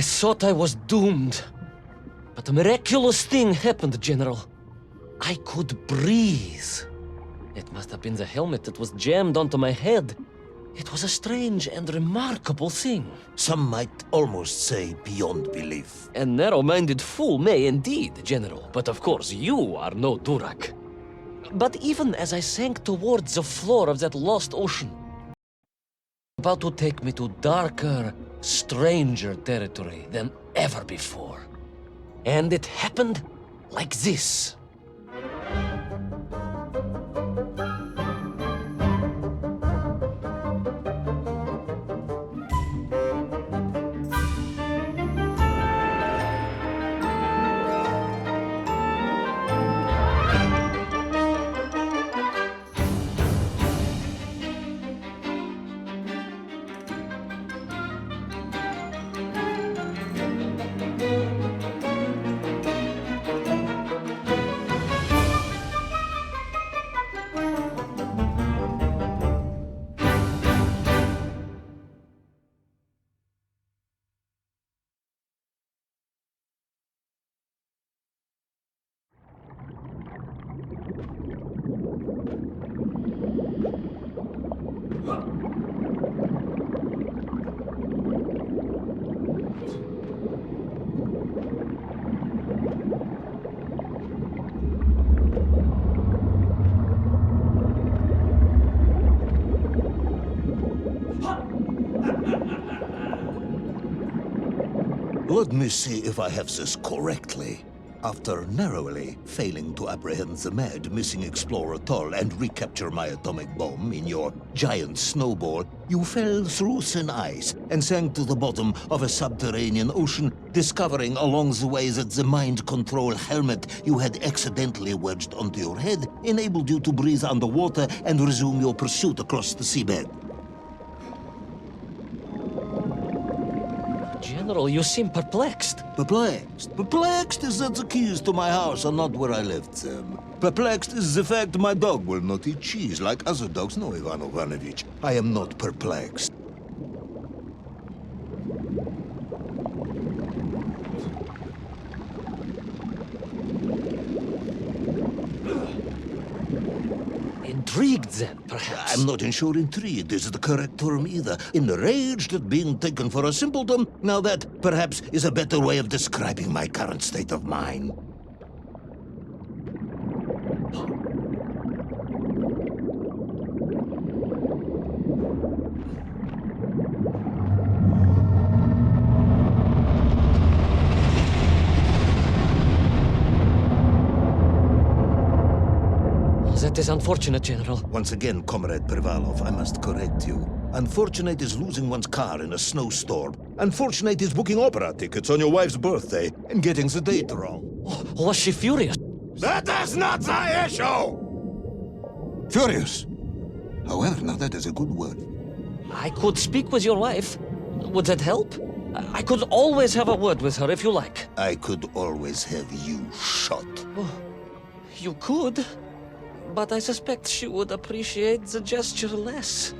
I thought I was doomed. But a miraculous thing happened, General. I could breathe. It must have been the helmet that was jammed onto my head. It was a strange and remarkable thing. Some might almost say beyond belief. A narrow-minded fool may indeed, General. But of course, you are no Durak. But even as I sank towards the floor of that lost ocean, about to take me to darker, stranger territory than ever before. And it happened like this. Let me see if I have this correctly. After narrowly failing to apprehend the mad missing explorer Toll and recapture my atomic bomb in your giant snowball, you fell through thin ice and sank to the bottom of a subterranean ocean, discovering along the way that the mind control helmet you had accidentally wedged onto your head enabled you to breathe underwater and resume your pursuit across the seabed. General, you seem perplexed. Perplexed? Perplexed is that the keys to my house are not where I left them. Perplexed is the fact my dog will not eat cheese like other dogs. No, Ivan Ivanovich, I am not perplexed. Intrigued, then, perhaps? I'm not sure intrigued is the correct term either. Enraged at being taken for a simpleton, now that, perhaps, is a better way of describing my current state of mind. That is unfortunate, General. Once again, Comrade Privalov, I must correct you. Unfortunate is losing one's car in a snowstorm. Unfortunate is booking opera tickets on your wife's birthday and getting the date wrong. Oh, was she furious? That is not the issue! Furious. However, now that is a good word. I could speak with your wife. Would that help? I could always have a word with her if you like. I could always have you shot. Oh, you could. But I suspect she would appreciate the gesture less.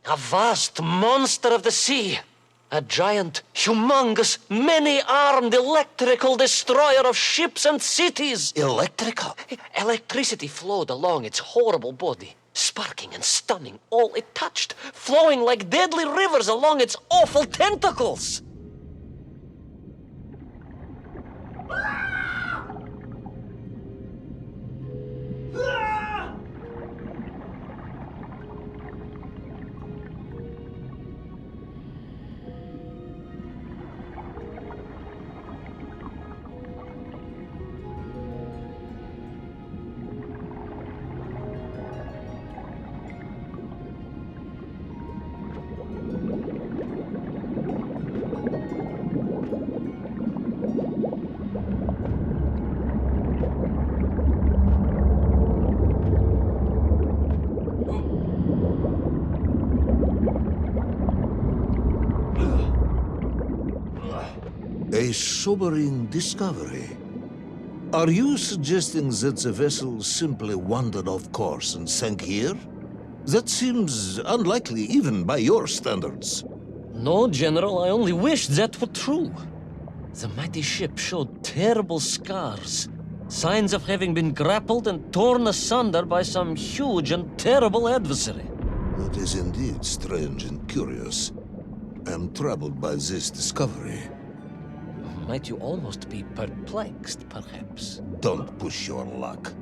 A vast monster of the sea. A giant, humongous, many-armed electrical destroyer of ships and cities. Electrical? Electricity flowed along its horrible body, sparking and stunning all it touched, flowing like deadly rivers along its awful tentacles. A sobering discovery. Are you suggesting that the vessel simply wandered off course and sank here? That seems unlikely even by your standards. No, General, I only wished that were true. The mighty ship showed terrible scars, signs of having been grappled and torn asunder by some huge and terrible adversary. That is indeed strange and curious. I am troubled by this discovery. Might you almost be perplexed, perhaps? Don't push your luck.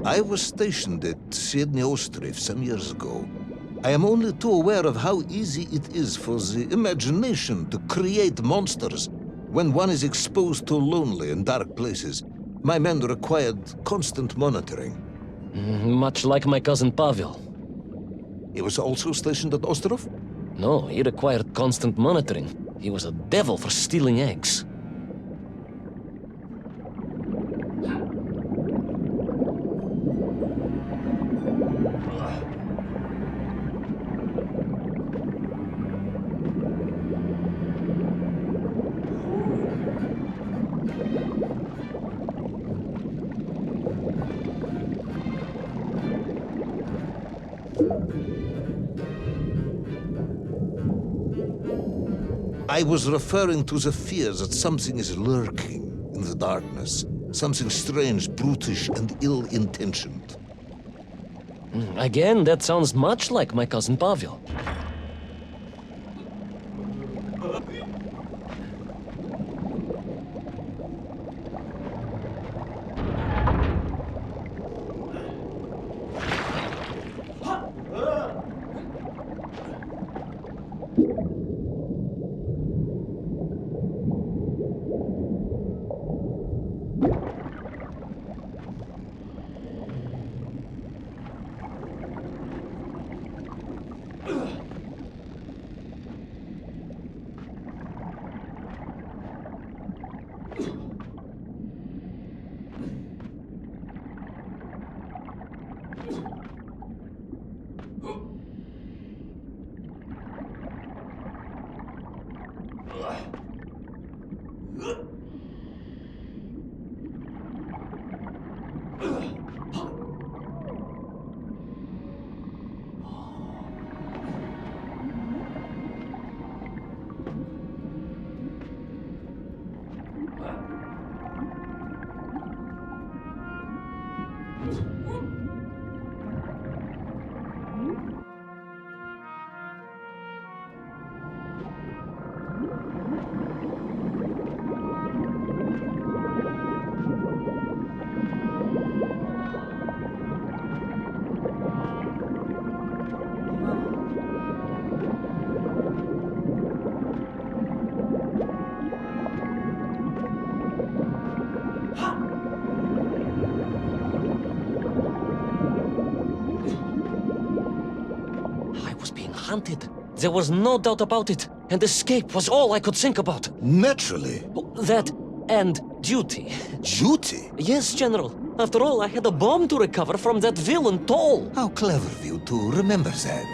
I was stationed at Sydney Ostrif some years ago. I am only too aware of how easy it is for the imagination to create monsters when one is exposed to lonely and dark places. My men required constant monitoring. Much like my cousin Pavel. He was also stationed at Ostrov? No, he required constant monitoring. He was a devil for stealing eggs. I was referring to the fear that something is lurking in the darkness. Something strange, brutish, and ill-intentioned. Again, that sounds much like my cousin Pavel. haunted. There was no doubt about it, and escape was all I could think about. Naturally. That and duty. Duty? Yes, General. After all, I had a bomb to recover from that villain Toll. How clever of you to remember that.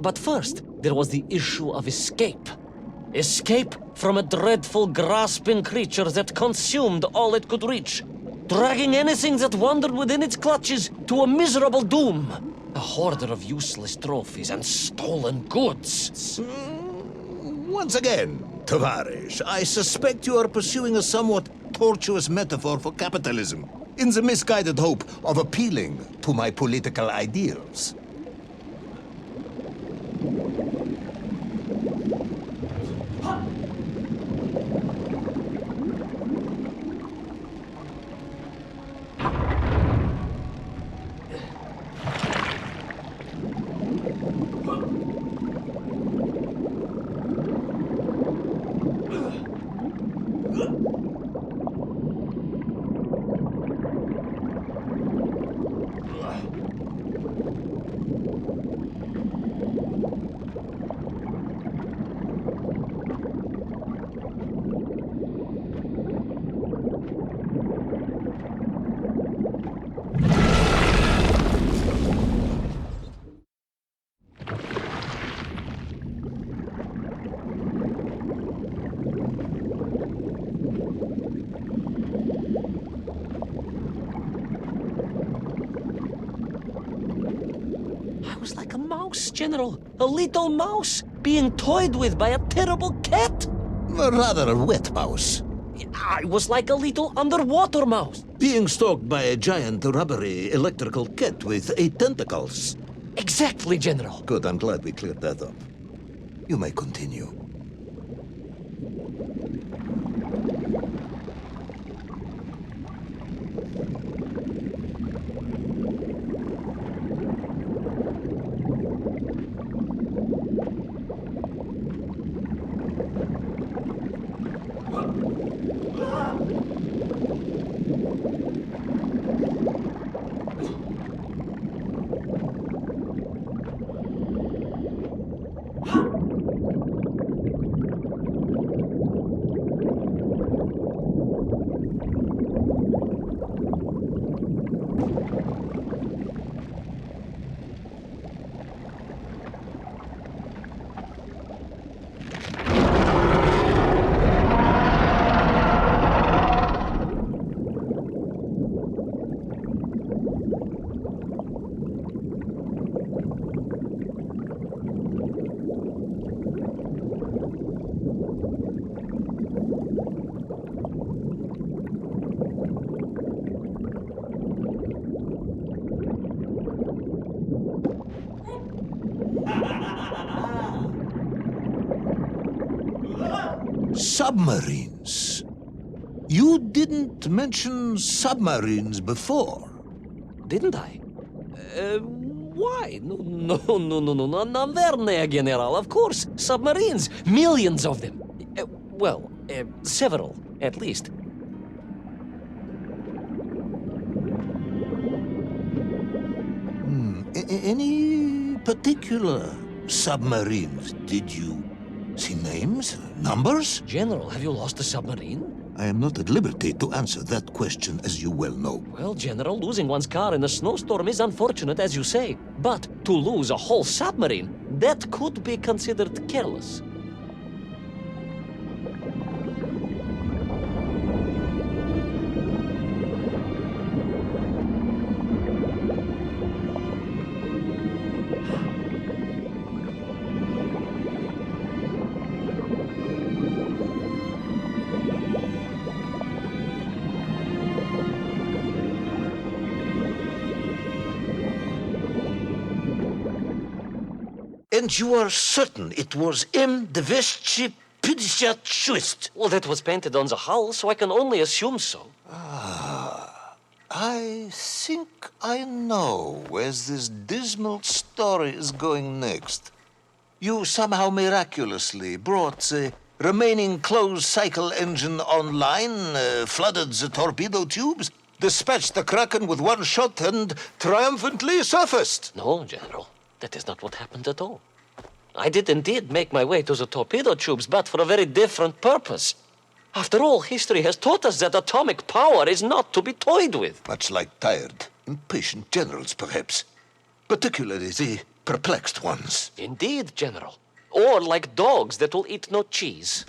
But first, there was the issue of escape. Escape from a dreadful, grasping creature that consumed all it could reach, dragging anything that wandered within its clutches to a miserable doom. A hoarder of useless trophies and stolen goods. Once again, Tavarish, I suspect you are pursuing a somewhat tortuous metaphor for capitalism, in the misguided hope of appealing to my political ideals. I was like a mouse, General. A little mouse being toyed with by a terrible cat. Rather a wet mouse. I was like a little underwater mouse. Being stalked by a giant rubbery electrical cat with 8 tentacles. Exactly, General. Good, I'm glad we cleared that up. You may continue. Submarines. You didn't mention submarines before. Didn't I? Why? No, Naverne, General, of course. Submarines, millions of them. Several, at least. Any particular submarines? Did you see names? Numbers? General, have you lost a submarine? I am not at liberty to answer that question, as you well know. Well, General, losing one's car in a snowstorm is unfortunate, as you say. But to lose a whole submarine, that could be considered careless. And you are certain it was M. de Veschi Pidishat. Well, that was painted on the hull, so I can only assume so. I think I know where this dismal story is going next. You somehow miraculously brought the remaining closed cycle engine online, flooded the torpedo tubes, dispatched the Kraken with one shot, and triumphantly surfaced. No, General, that is not what happened at all. I did indeed make my way to the torpedo tubes, but for a very different purpose. After all, history has taught us that atomic power is not to be toyed with. Much like tired, impatient generals, perhaps. Particularly the perplexed ones. Indeed, General. Or like dogs that will eat no cheese.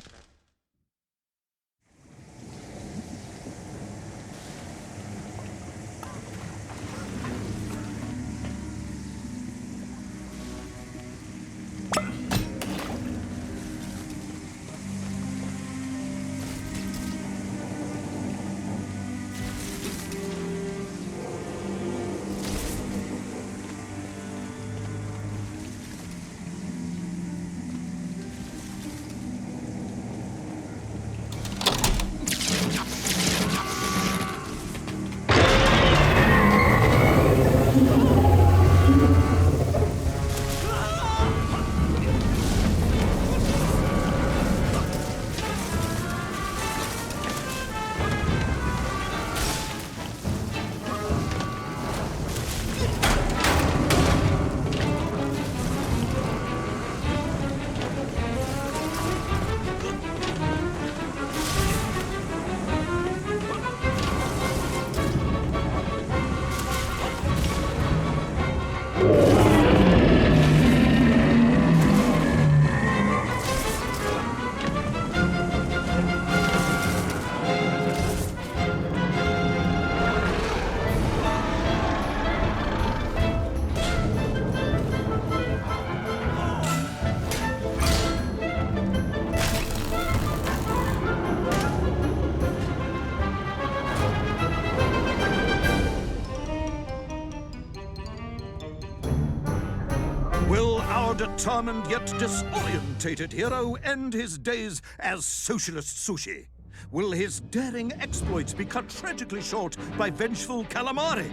Will our determined yet disorientated hero end his days as socialist sushi? Will his daring exploits be cut tragically short by vengeful calamari?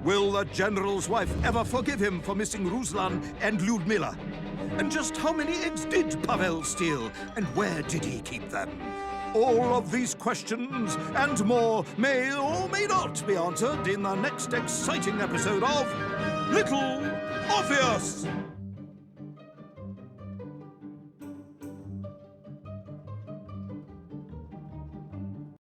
Will the general's wife ever forgive him for missing Ruslan and Lyudmila? And just how many eggs did Pavel steal, and where did he keep them? All of these questions and more may or may not be answered in the next exciting episode of Little Orpheus!